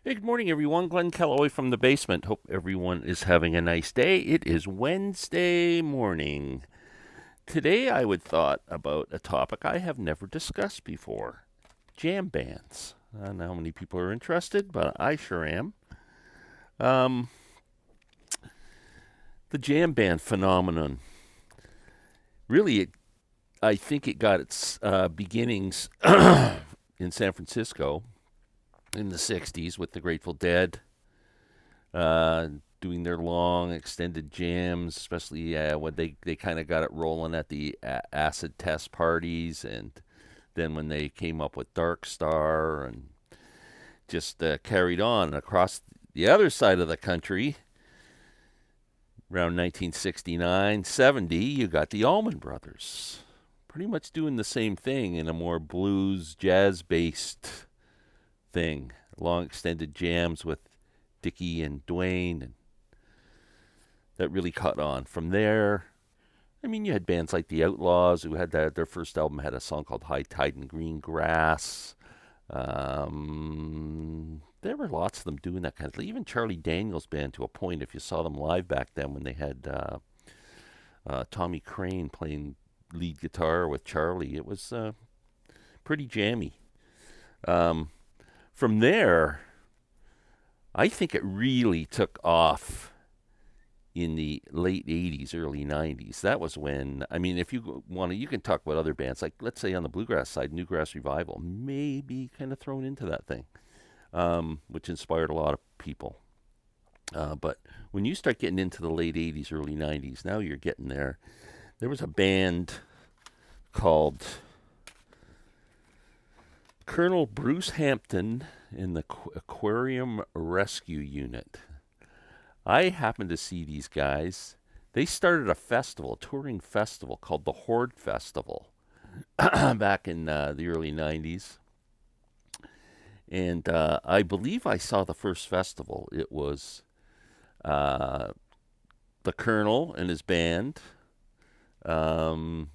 Hey, good morning, everyone. Glenn Calloway from the basement. Hope everyone is having a nice day. It is Wednesday morning. Today, I would thought about a topic I have never discussed before: jam bands. I don't know how many people are interested, but I sure am. Um, the jam band phenomenon. Really, I think it got its beginnings in San Francisco in the '60s with the Grateful Dead uh, doing their long extended jams, especially when they kind of got it rolling at the acid test parties, and then when they came up with Dark Star and just carried on across the other side of the country. Around 1969, 70, you got the Allman Brothers. Pretty much doing the same thing in a more blues, jazz based thing. Long extended jams with Dickie and Dwayne, and that really caught on. From there, I mean, you had bands like the Outlaws, who had their first album had a song called High Tide and Green Grass. There were lots of them doing that kind of thing. Even Charlie Daniels Band, to a point, if you saw them live back then when they had Tommy Crane playing lead guitar with Charlie, it was pretty jammy. Um, from there, I think it really took off in the late 80s, early 90s. That was when, I mean, if you want to, you can talk about other bands, like let's say on the bluegrass side, Newgrass Revival, maybe kind of thrown into that thing, which inspired a lot of people. But when you start getting into the late 80s, early 90s, now you're getting there. There was a band called Colonel Bruce Hampton in the Aquarium Rescue Unit. I happened to see these guys. They started a festival, a touring festival called the Horde Festival back in the early 90s. And I believe I saw the first festival. It was uh, the Colonel and his band. Um,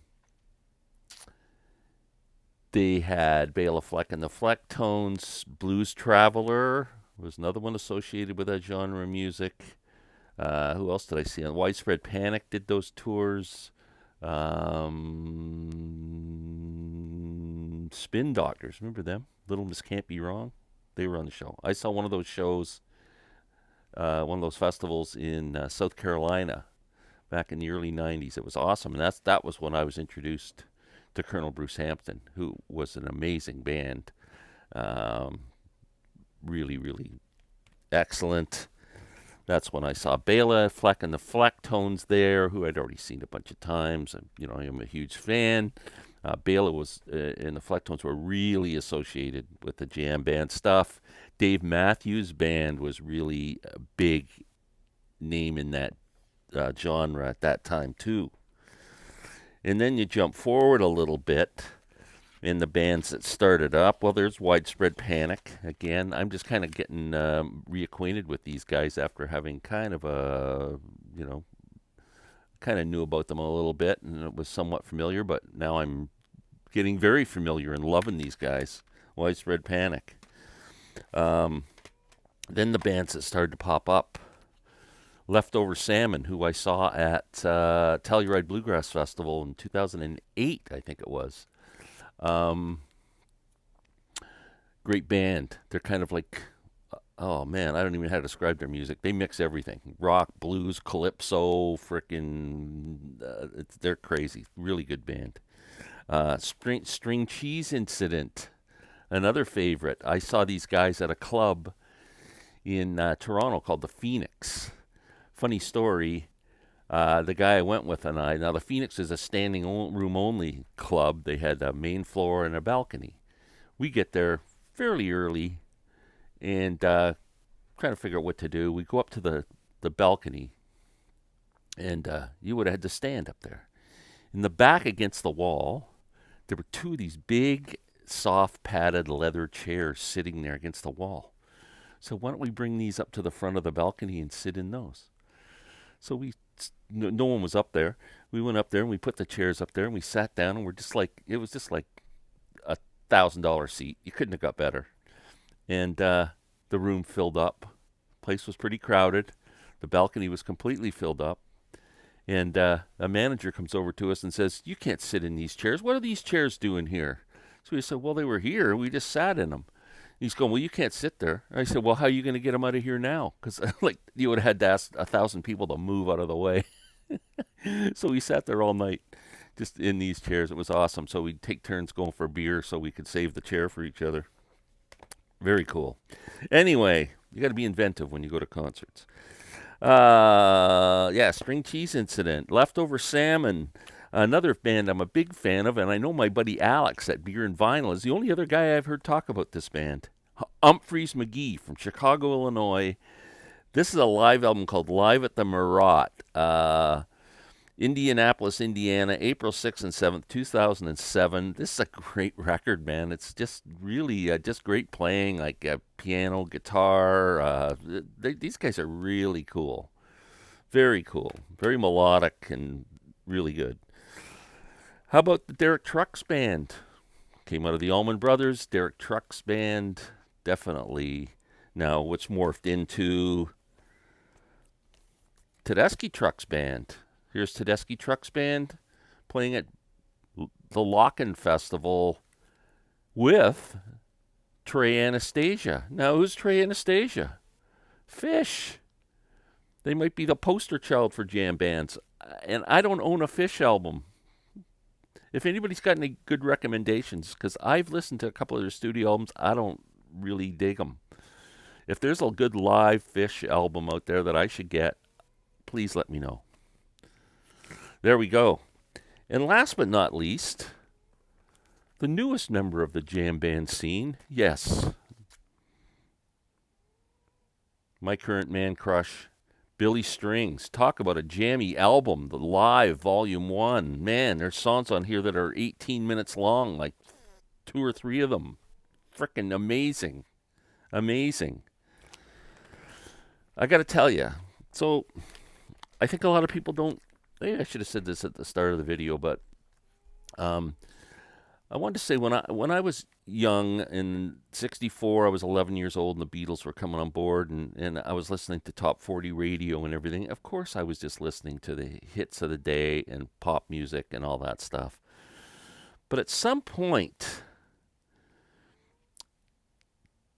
they had Bela Fleck and the Flecktones. Blues Traveler was another one associated with that genre of music. Who else did I see? Widespread Panic did those tours. Spin Doctors, remember them? Little Miss Can't Be Wrong. They were on the show. I saw one of those shows, one of those festivals in South Carolina back in the early '90s. It was awesome, and that was when I was introduced to Colonel Bruce Hampton, who was an amazing band. Um, really, really excellent. That's when I saw Bela Fleck and the Flecktones there, who I'd already seen a bunch of times. And, I'm a huge fan. Bela was and the Flecktones were really associated with the jam band stuff. Dave Matthews Band was really a big name in that genre at that time too. And then you jump forward a little bit in the bands that started up. Well, there's Widespread Panic. Again, I'm just kind of getting reacquainted with these guys after having kind of kind of knew about them a little bit and it was somewhat familiar, but now I'm getting very familiar and loving these guys. Widespread Panic. Um, then the bands that started to pop up. Leftover Salmon, who I saw at Telluride Bluegrass Festival in 2008, I think it was. Um, Great band. They're kind of like, oh man, I don't even know how to describe their music. They mix everything: rock, blues, calypso, frickin'. They're crazy. Really good band. String Cheese Incident, another favorite. I saw these guys at a club in Toronto called the Phoenix. Funny story. The guy I went with and I. Now the Phoenix is a standing room only club. They had a main floor and a balcony. We get there fairly early and trying to figure out what to do. We go up to the balcony, and you would have had to stand up there. In the back against the wall, there were two of these big, soft, padded leather chairs sitting there against the wall. So why don't we bring these up to the front of the balcony and sit in those? So no one was up there. We went up there and we put the chairs up there and we sat down and we're just like, it was just like $1,000 seat. You couldn't have got better. And the room filled up. Place was pretty crowded. The balcony was completely filled up. And a manager comes over to us and says, "You can't sit in these chairs. What are these chairs doing here?" So we said, "Well, they were here. We just sat in them." He's going, "Well, you can't sit there." I said, "Well, how are you going to get them out of here now?" Because like you would have had to ask 1,000 people to move out of the way. So we sat there all night just in these chairs. It was awesome. So we'd take turns going for beer so we could save the chair for each other. Very cool. Anyway, you got to be inventive when you go to concerts. Yeah, string cheese incident, leftover salmon. Another band I'm a big fan of, and I know my buddy Alex at Beer and Vinyl is the only other guy I've heard talk about this band. Humre McGee from Chicago, Illinois. This is a live album called Live at the Murat. Indianapolis, Indiana, April 6th and 7th, 2007. This is a great record, man. It's just really just great playing, like piano, guitar. These guys are really cool. Very cool. Very melodic and really good. How about the Derek Trucks Band? Came out of the Allman Brothers. Derek Trucks Band, definitely. Now, what's morphed into Tedeschi Trucks Band. Here's Tedeschi Trucks Band playing at the Locken Festival with Trey Anastasia. Now, who's Trey Anastasia? Fish. They might be the poster child for jam bands. And I don't own a Fish album. If anybody's got any good recommendations, because I've listened to a couple of their studio albums, I don't really dig them. If there's a good live Fish album out there that I should get, please let me know. There we go. And last but not least, the newest member of the jam band scene. Yes, my current man crush, Billy Strings. Talk about a jammy album, the Live Volume 1. Man, there's songs on here that are 18 minutes long, like 2 or 3 of them. Frickin' amazing. Amazing. I got to tell you, so I think a lot of people don't. Maybe I should have said this at the start of the video, but I wanted to say when I was young in '64, I was 11 years old, and the Beatles were coming on board, and I was listening to Top 40 radio and everything. Of course, I was just listening to the hits of the day and pop music and all that stuff. But at some point,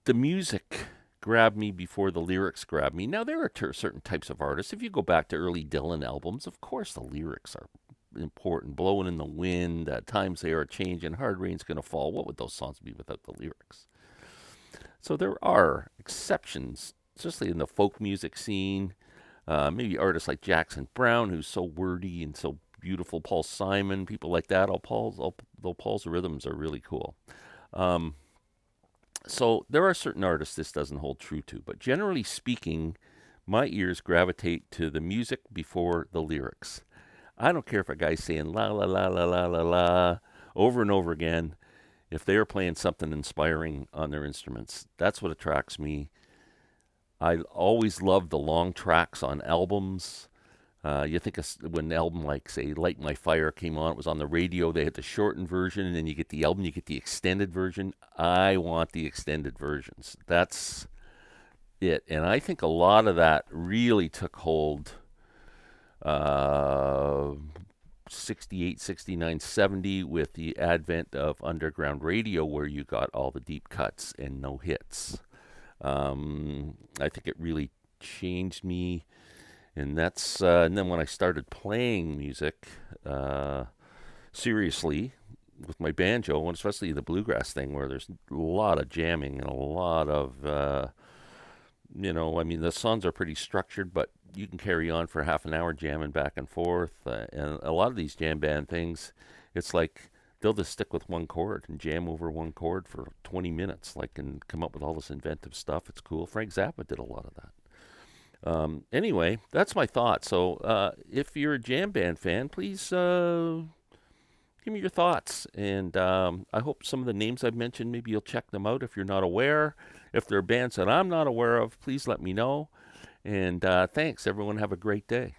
the music grabbed me before the lyrics grabbed me. Now, there are certain types of artists. If you go back to early Dylan albums, of course the lyrics are important. Blowing in the Wind, Times They Are Changing, Hard Rain's Gonna Fall. What would those songs be without the lyrics? So there are exceptions, especially in the folk music scene. Maybe artists like Jackson Browne, who's so wordy and so beautiful. Paul Simon, people like that. Although Paul's rhythms are really cool. So there are certain artists this doesn't hold true to, but generally speaking, my ears gravitate to the music before the lyrics. I don't care if a guy's saying la la la la la la la over and over again. If they are playing something inspiring on their instruments, that's what attracts me. I always loved the long tracks on albums. You think of when an album like, say, Light My Fire came on, it was on the radio, they had the shortened version, and then you get the album, you get the extended version. I want the extended versions. That's it. And I think a lot of that really took hold 68, 69, 70 with the advent of underground radio, where you got all the deep cuts and no hits. I think it really changed me. And that's and then when I started playing music seriously with my banjo, and especially the bluegrass thing, where there's a lot of jamming and a lot of I mean, the songs are pretty structured, but you can carry on for half an hour jamming back and forth. And a lot of these jam band things, it's like they'll just stick with one chord and jam over one chord for 20 minutes, and come up with all this inventive stuff. It's cool. Frank Zappa did a lot of that. Anyway, that's my thought. So if you're a jam band fan, please give me your thoughts. And I hope some of the names I've mentioned, maybe you'll check them out if you're not aware. If there are bands that I'm not aware of, please let me know. And thanks, everyone. Have a great day.